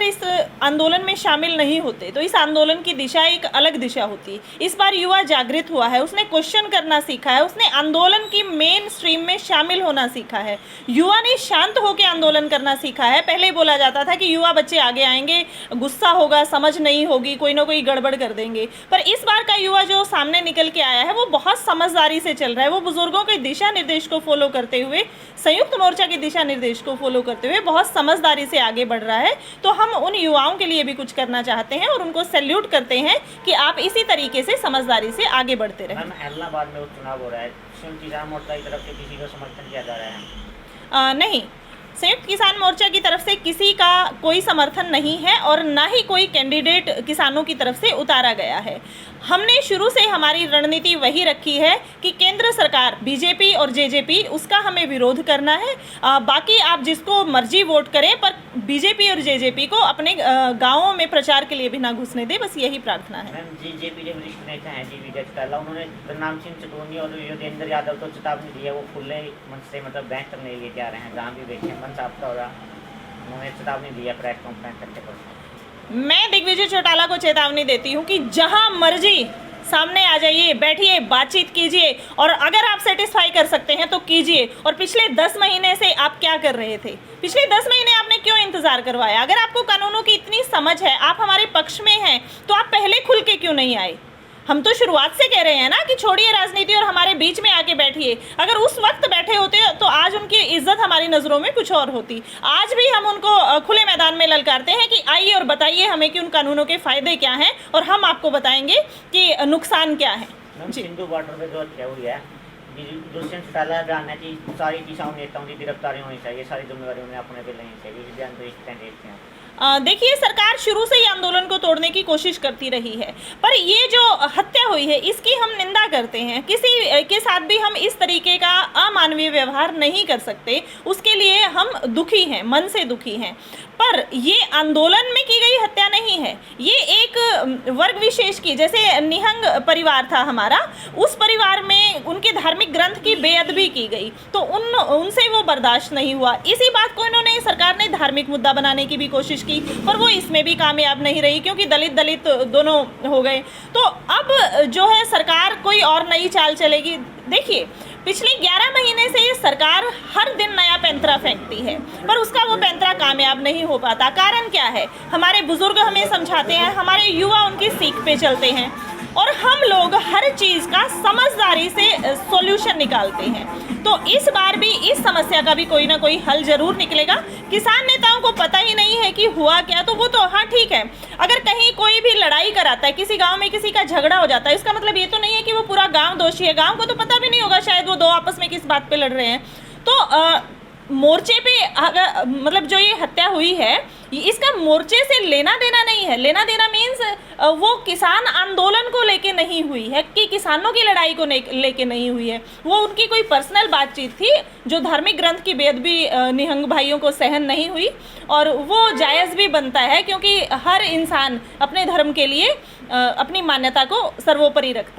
अगर इस आंदोलन में शामिल नहीं होते तो इस आंदोलन की दिशा एक अलग दिशा होती। इस बार युवा जागृत हुआ है, उसने क्वेश्चन करना सीखा है, उसने आंदोलन की मेन स्ट्रीम में शामिल होना सीखा है। युवा ने शांत होकर आंदोलन करना सीखा है। पहले बोला जाता था कि युवा बच्चे आगे आएंगे, गुस्सा होगा, समझ नहीं होगी, कोई ना कोई गड़बड़ कर देंगे, पर इस बार का युवा जो सामने निकल के आया है वो बहुत समझदारी से चल रहा है। वो बुजुर्गों के दिशा निर्देश को फॉलो करते हुए, संयुक्त मोर्चा के दिशा निर्देश को फॉलो करते हुए बहुत समझदारी से आगे बढ़ रहा है। तो हम उन युवाओं के लिए भी कुछ करना चाहते हैं और उनको सैल्यूट करते हैं कि आप इसी तरीके से समझदारी से आगे बढ़ते रहें। इलाहाबाद में उपचुनाव हो रहा है, संयुक्त किसान मोर्चा की तरफ से किसी को समर्थन किया जा रहा है? नहीं, संयुक्त किसान मोर्चा की तरफ से किसी का कोई समर्थन नहीं है और ना ही कोई कैंडिडेट किसानों की तरफ से उतारा गया है। हमने शुरू से हमारी रणनीति वही रखी है कि केंद्र सरकार बीजेपी और जेजेपी उसका हमें विरोध करना है। बाकी आप जिसको मर्जी वोट करें, पर बीजेपी और जेजेपी को अपने गाँवों में प्रचार के लिए भी ना घुसने दे, बस यही प्रार्थना है। मैम, जेजेपी के वरिष्ठ नेता हैं जी विजय चौटाला, उन्होंने बलराम सिंह चटोनी और योगेंद्र यादव को चेतावनी दी है, वो खुले मन से मतलब बैंक तक नहीं लेके आ रहे हैं। जहाँ भी देखें मन साफ हो रहा, उन्होंने चेतावनी दी है प्रेस कॉन्फ्रेंस करके। मैं दिग्विजय चौटाला को चेतावनी देती हूँ कि जहां मर्जी सामने आ जाइए, बैठिए, बातचीत कीजिए और अगर आप सेटिस्फाई कर सकते हैं तो कीजिए। और पिछले 10 महीने से आप क्या कर रहे थे? पिछले 10 महीने आपने क्यों इंतजार करवाया? अगर आपको कानूनों की इतनी समझ है, आप हमारे पक्ष में हैं, तो आप पहले खुल के क्यों नहीं आए? हम तो शुरुआत से कह रहे हैं ना कि छोड़िए राजनीति और हमारे बीच में आके बैठिए। अगर उस वक्त बैठे होते तो आज उनकी इज्जत हमारी नज़रों में कुछ और होती। आज भी हम उनको खुले मैदान में ललकारते हैं कि आइए और बताइए हमें कि उन कानूनों के फायदे क्या हैं और हम आपको बताएंगे कि नुकसान क्या है। सिंधु बॉर्डर पे जो हत्या हुई है, दुष्यंत चौटाला जानना कि सारी किसान नेताओं की गिरफ्तारी होनी चाहिए, सारी जिम्मेदारी उन्हें अपने पे लेनी चाहिए। इस बयान को इस तरह देखते हैं। देखिए, सरकार शुरू से ही आंदोलन को तोड़ने की कोशिश करती रही है, पर ये जो हत्या हुई है इसकी हम निंदा करते हैं। किसी के साथ भी हम इस तरीके का अमानवीय व्यवहार नहीं कर सकते, उसके लिए हम दुखी हैं, मन से दुखी हैं। पर ये आंदोलन में की गई हत्या नहीं है, ये एक वर्ग विशेष की, जैसे निहंग परिवार था हमारा, उस परिवार में उनके धार्मिक ग्रंथ की बेअदबी की गई, तो उनसे वो बर्दाश्त नहीं हुआ। इसी बात को इन्होंने, सरकार ने धार्मिक मुद्दा बनाने की भी कोशिश की, पर वो इसमें भी कामयाब नहीं रही क्योंकि दलित दोनों हो गए। तो अब जो है सरकार कोई और नई चाल चलेगी। देखिए, पिछले 11 महीने से सरकार हर दिन नया पैंतरा फेंकती है, पर उसका वो पैंतरा कामयाब नहीं हो पाता। कारण क्या है? हमारे बुजुर्ग हमें समझाते हैं, हमारे युवा उनकी सीख पे चलते हैं और हम लोग हर चीज़ का समझदारी से सॉल्यूशन निकालते हैं। तो इस बार भी इस समस्या का भी कोई ना कोई हल जरूर निकलेगा। किसान नेताओं को पता ही नहीं है कि हुआ क्या, तो वो तो हाँ ठीक है, अगर कहीं कोई भी लड़ाई कराता है, किसी गांव में किसी का झगड़ा हो जाता है, इसका मतलब ये तो नहीं है कि वो पूरा गांव दोषी है। गांव को तो पता भी नहीं होगा शायद वो दो आपस में किस बात पे लड़ रहे हैं। तो मोर्चे पे अगर मतलब जो ये हत्या हुई है, इसका मोर्चे से लेना देना नहीं है। लेना देना मीन्स वो किसान आंदोलन को लेके नहीं हुई है, कि किसानों की लड़ाई को लेके नहीं हुई है। वो उनकी कोई पर्सनल बातचीत थी जो धार्मिक ग्रंथ की बेअदबी निहंग भाइयों को सहन नहीं हुई, और वो जायज़ भी बनता है क्योंकि हर इंसान अपने धर्म के लिए अपनी मान्यता को सर्वोपरि रखता है।